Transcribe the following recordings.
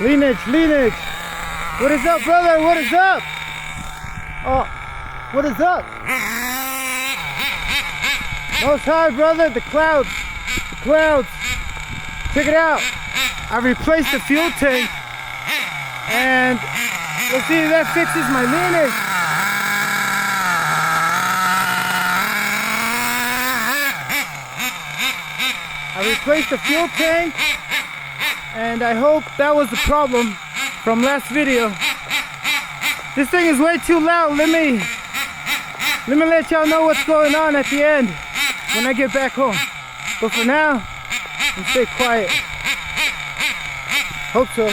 Leanage. What is up, brother? What is up? Oh, what is up? Most high, brother. The clouds. Check it out. I replaced the fuel tank, and let's see if that fixes my leanage. I replaced the fuel tank, and I hope that was the problem from last video. This thing is way too loud. Let me let y'all know what's going on at the end when I get back home. But for now, I'm stay quiet. Hope so.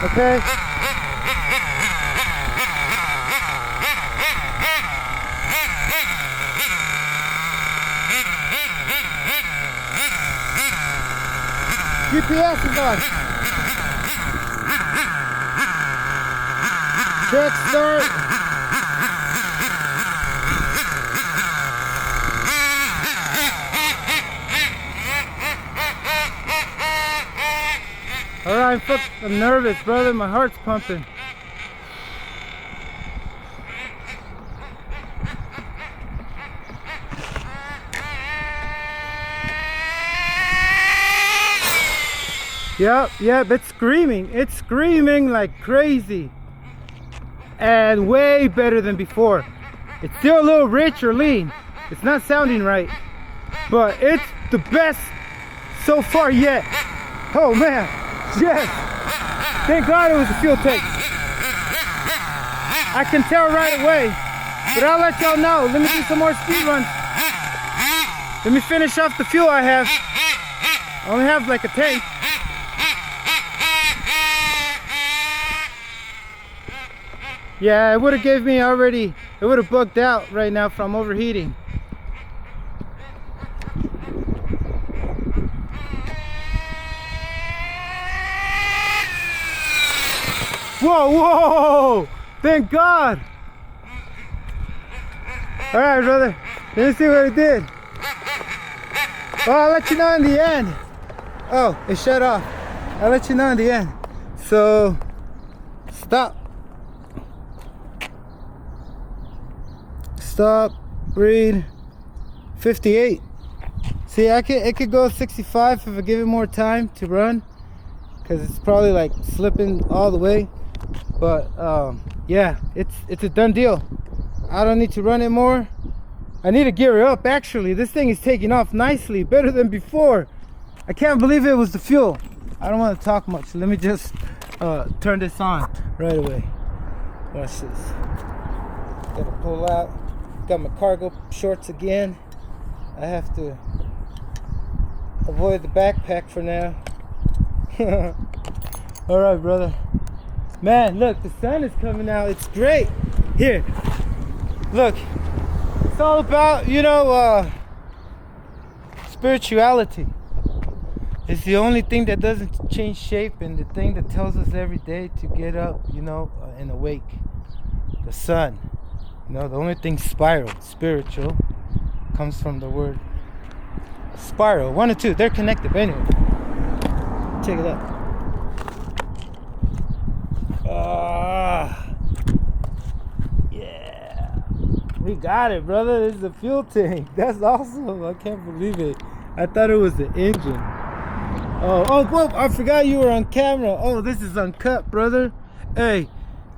Okay. GPS is on. Check start. Alright, I'm nervous, brother. My heart's pumping. Yep, it's screaming. It's screaming like crazy. And way better than before. It's still a little rich or lean. It's not sounding right. But it's the best so far yet. Oh man, yes. Thank God it was a fuel tank. I can tell right away. But I'll let y'all know. Let me do some more speed runs. Let me finish off the fuel I have. I only have like a tank. Yeah, it would have gave me already, it would have bugged out right now from overheating. Whoa, thank God. All right, brother, let me see what it did. Oh, I'll let you know in the end. Oh, it shut off. I'll let you know in the end. So, stop, breathe. 58. See, it could go 65 if I give it more time to run, because it's probably like slipping all the way. But yeah, it's a done deal. I don't need to run it more. I need to gear it up. Actually, this thing is taking off nicely, better than before. I can't believe it was the fuel. I don't want to talk much. Let me just turn this on right away. Watch this. Gotta pull out. Got my cargo shorts again. I have to avoid the backpack for now. All right, brother. Man, look, the sun is coming out. It's great. Here, look. It's all about, you know, spirituality. It's the only thing that doesn't change shape, and the thing that tells us every day to get up, you know, and awake. The sun. You know, the only thing spiritual, comes from the word spiral. 1 and 2, they're connected. But anyway, check it out. Yeah, we got it, brother. This is a fuel tank. That's awesome. I can't believe it. I thought it was the engine. Oh, whoa, I forgot you were on camera. Oh, this is uncut, brother. Hey,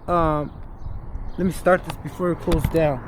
let me start this before it cools down.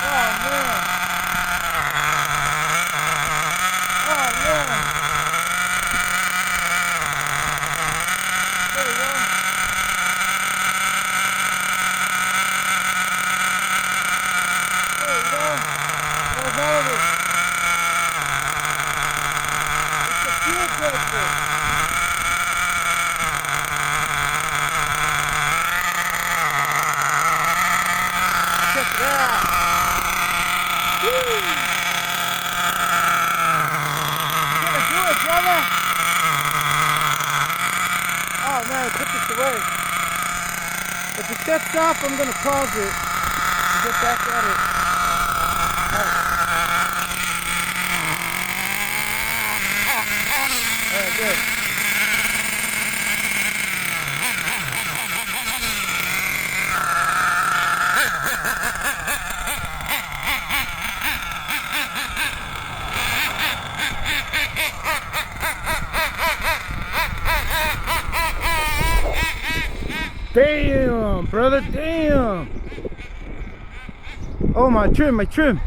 Oh man. this away. If it shuts off, I'm gonna pause it and get back at it. Alright, good. Damn, brother, damn. Oh, my trim, my trim.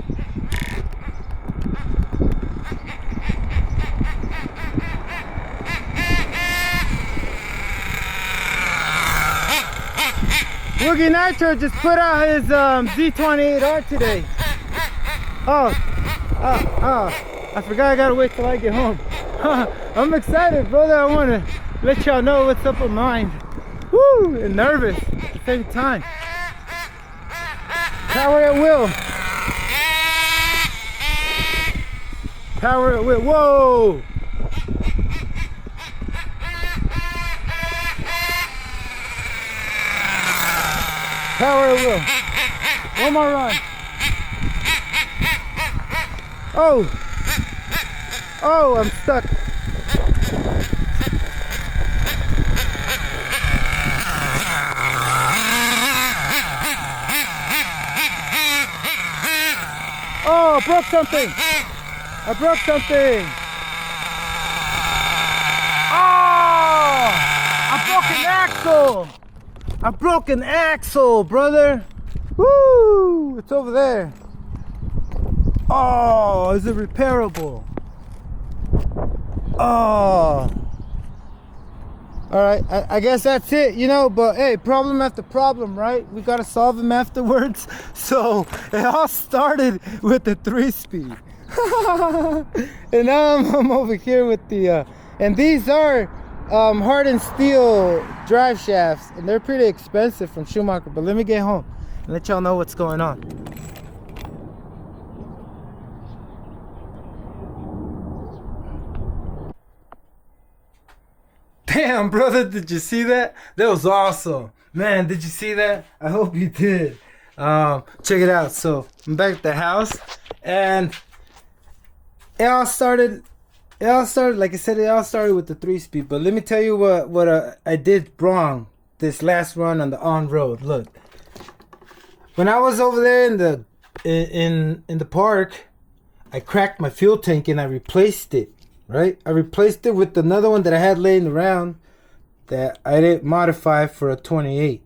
Woogie Nitro just put out his Z28R today. I forgot I gotta wait till I get home. I'm excited, brother. I want to let y'all know what's up with mine. Woo! And nervous at the same time. Power at will. Power at will. Whoa! Power at will. One more run. Oh! Oh, I'm stuck. Oh, I broke something. I broke something. Oh, I broke an axle. I broke an axle, brother. Woo, it's over there. Oh, is it repairable? Oh. All right, I guess that's it, you know, but hey, problem after problem, right? We got to solve them afterwards. So it all started with the 3-speed. And now I'm over here with the, and these are hardened steel drive shafts, and they're pretty expensive from Schumacher, but let me get home and let y'all know what's going on. Damn, brother, did you see that? That was awesome. Man, did you see that? I hope you did. Check it out. So I'm back at the house, and it all started, like I said, it all started with the 3-speed. But let me tell you what I did wrong this last run on the on-road. Look, when I was over there in the park, I cracked my fuel tank and I replaced it. Right, I replaced it with another one that I had laying around that I didn't modify for a 28.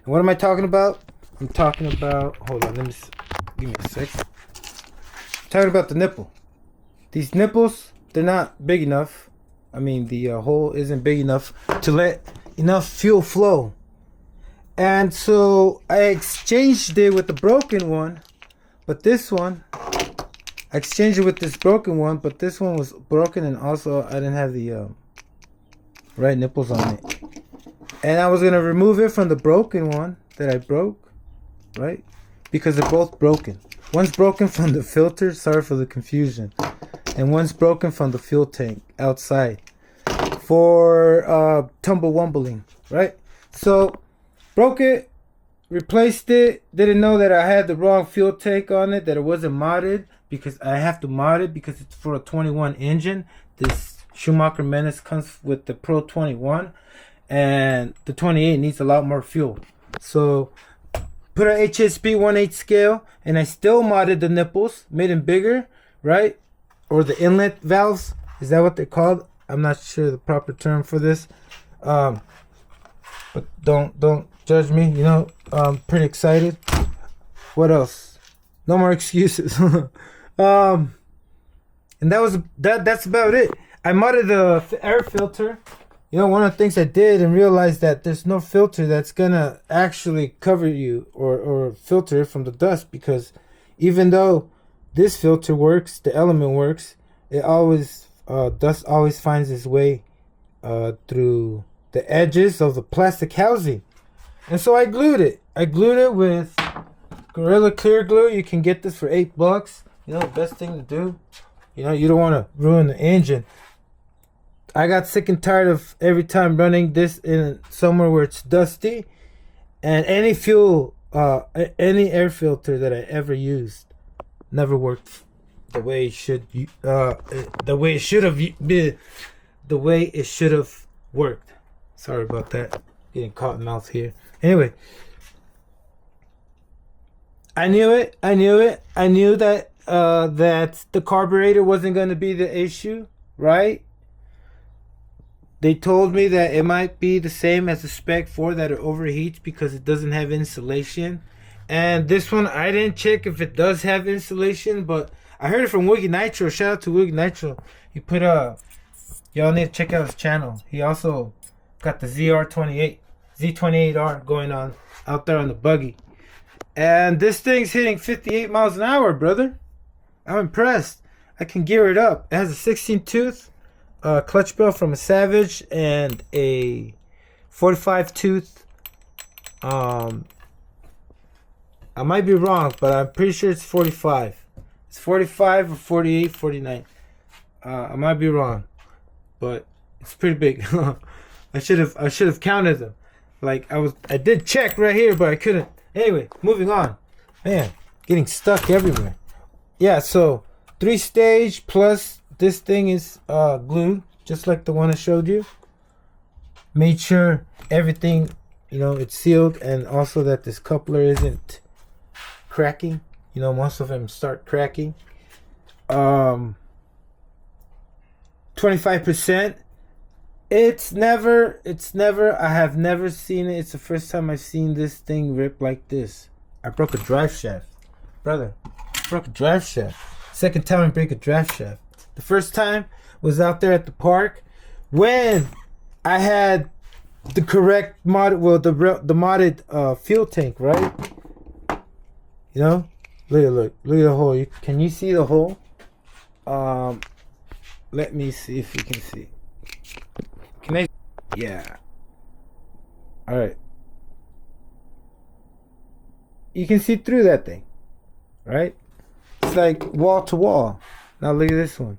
And what am I talking about? I'm talking about, hold on, give me a sec. I'm talking about the nipple. These nipples, they're not big enough. I mean, the hole isn't big enough to let enough fuel flow. And so I exchanged it with the broken one, but this one, I exchanged it with this broken one, but this one was broken, and also I didn't have the right nipples on it. And I was going to remove it from the broken one that I broke, right? Because they're both broken. One's broken from the filter, sorry for the confusion. And one's broken from the fuel tank outside for tumble-wumbling, right? So, broke it, replaced it, didn't know that I had the wrong fuel tank on it, that it wasn't modded. Because I have to mod it because it's for a 21 engine. This Schumacher Menace comes with the Pro 21, and the 28 needs a lot more fuel. So put an HSP 1/8 scale, and I still modded the nipples, made them bigger, right? Or the inlet valves, is that what they're called? I'm not sure the proper term for this. But don't judge me, you know. I'm pretty excited. What else? No more excuses. And that's about it. I modded the air filter. You know, one of the things I did and realized that there's no filter that's gonna actually cover you or filter from the dust, because even though this filter works, the element works, it always dust always finds its way through the edges of the plastic housing. And so I glued it. I glued it with Gorilla Clear Glue. You can get this for $8. You know, the best thing to do, you know, you don't want to ruin the engine. I got sick and tired of every time running this in somewhere where it's dusty, and any fuel, any air filter that I ever used never worked the way it should, the way it should have been, the way it should have worked. Sorry about that, getting cotton mouth here. Anyway, I knew it. I knew that that the carburetor wasn't going to be the issue, right? They told me that it might be the same as the Spec 4, that it overheats because it doesn't have insulation. And this one, I didn't check if it does have insulation, but I heard it from Wiggy Nitro. Shout out to Wiggy Nitro. He put y'all need to check out his channel. He also got the Z28R going on out there on the buggy. And this thing's hitting 58 miles an hour, brother. I'm impressed. I can gear it up. It has a 16 tooth clutch bell from a Savage and a 45 tooth. I might be wrong, but I'm pretty sure it's 45. It's 45 or 48, 49. I might be wrong, but it's pretty big. I should have counted them. Like I did check right here, but I couldn't. Anyway, moving on. Man, getting stuck everywhere. Yeah, so 3-stage plus this thing is glued, just like the one I showed you. Made sure everything, it's sealed, and also that this coupler isn't cracking. Most of them start cracking. 25%. It's never, I have never seen it. It's the first time I've seen this thing rip like this. I broke a drive shaft. Brother, broke a drive shaft. Second time I break a drive shaft. The first time was out there at the park when I had the correct mod, well, the modded fuel tank, right? Look at the hole. Can you see the hole? Let me see if you can see. Can I? Yeah. All right. You can see through that thing, right? It's like wall to wall. Now look at this one.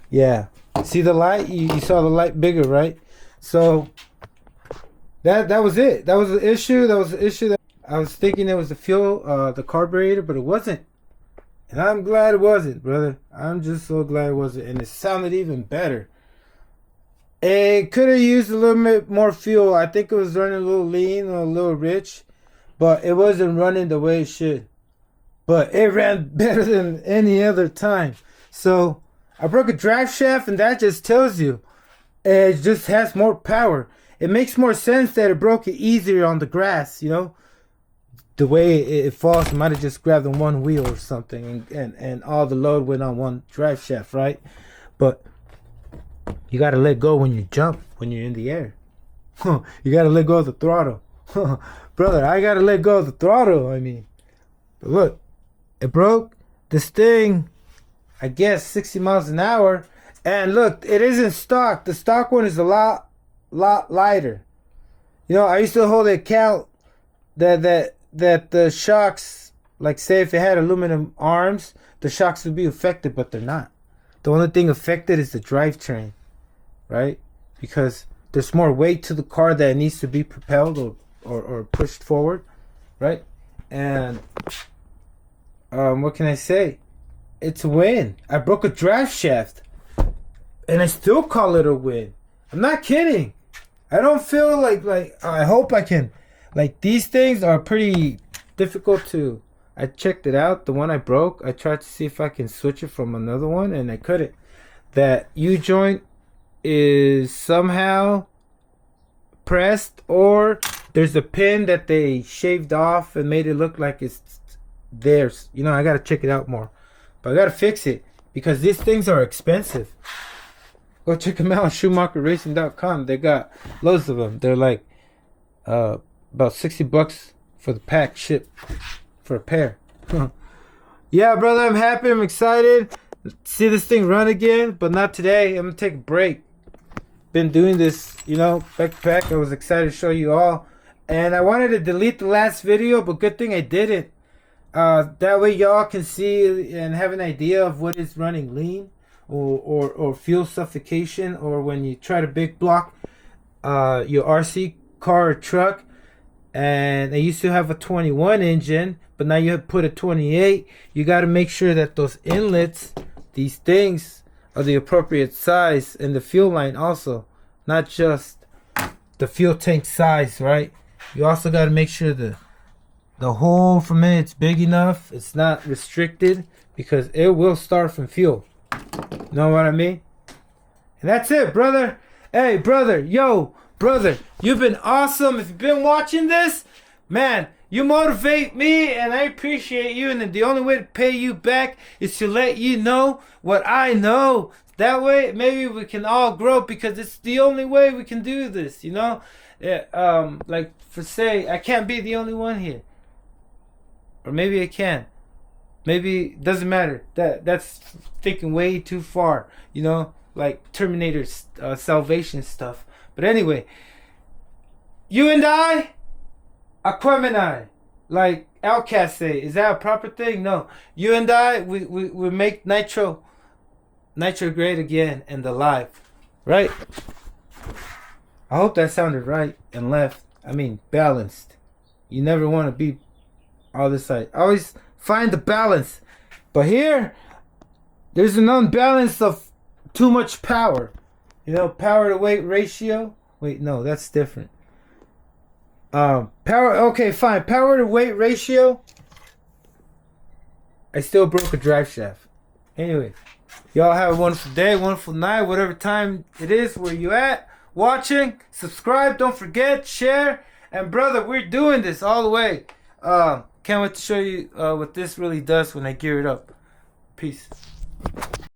Yeah. See the light? You saw the light bigger, right? So that was it. That was the issue. That I was thinking it was the fuel, the carburetor, but it wasn't. And I'm glad it wasn't, brother. I'm just so glad it wasn't. And it sounded even better. It could have used a little bit more fuel. I think it was running a little lean or a little rich. But it wasn't running the way it should. But it ran better than any other time. So I broke a drive shaft, and that just tells you it just has more power. It makes more sense that it broke it easier on the grass, The way it falls, it might have just grabbed on one wheel or something, and all the load went on one drive shaft, right? But you got to let go when you jump, when you're in the air. You got to let go of the throttle. Brother, I got to let go of the throttle, But look, it broke. This thing, I guess, 60 miles an hour. And look, it isn't stock. The stock one is a lot lighter. I used to hold the account that the shocks, like say if it had aluminum arms, the shocks would be affected, but they're not. The only thing affected is the drivetrain, right? Because there's more weight to the car that needs to be propelled or pushed forward, right? And what can I say? It's a win. I broke a drive shaft, and I still call it a win. I'm not kidding. I don't feel like I hope I can. Like, these things are pretty difficult to... I checked it out. The one I broke, I tried to see if I can switch it from another one, and I couldn't. That U-joint is somehow pressed, or there's a pin that they shaved off and made it look like it's theirs. I gotta check it out more. But I gotta fix it, because these things are expensive. Go check them out on SchumacherRacing.com. They got loads of them. They're like... about $60 for the pack ship for a pair. Yeah, brother, I'm happy. I'm excited. See this thing run again, but not today. I'm gonna take a break. Been doing this, back to back. I was excited to show you all, and I wanted to delete the last video, but good thing I didn't. That way y'all can see and have an idea of what is running lean or fuel suffocation, or when you try to big block your RC car or truck, and they used to have a 21 engine, but now you have put a 28. You got to make sure that those inlets, these things, are the appropriate size, and the fuel line also, not just the fuel tank size, right? You also got to make sure the hole from it's big enough, it's not restricted, because it will start from fuel. Know what I mean? And that's it, brother. Hey, brother, yo, brother, you've been awesome. If you've been watching this, man, you motivate me, and I appreciate you. And the only way to pay you back is to let you know what I know. That way, maybe we can all grow, because it's the only way we can do this, you know? Like, for say, I can't be the only one here. Or maybe I can. Maybe it doesn't matter. That's thinking way too far, you know? Like Terminator's salvation stuff. But anyway, you and I, Aquemini, like Outcast say. Is that a proper thing? No. You and I, we make Nitro great again and alive. Right? I hope that sounded right and left. I mean, balanced. You never want to be all this side. Always find the balance. But here, there's an unbalance of too much power. You know, power to weight ratio. Wait, no, that's different. Okay, fine. Power to weight ratio. I still broke a drive shaft. Anyway, y'all have a wonderful day, wonderful night, whatever time it is where you at. Watching, subscribe, don't forget, share. And brother, we're doing this all the way. Can't wait to show you what this really does when I gear it up. Peace.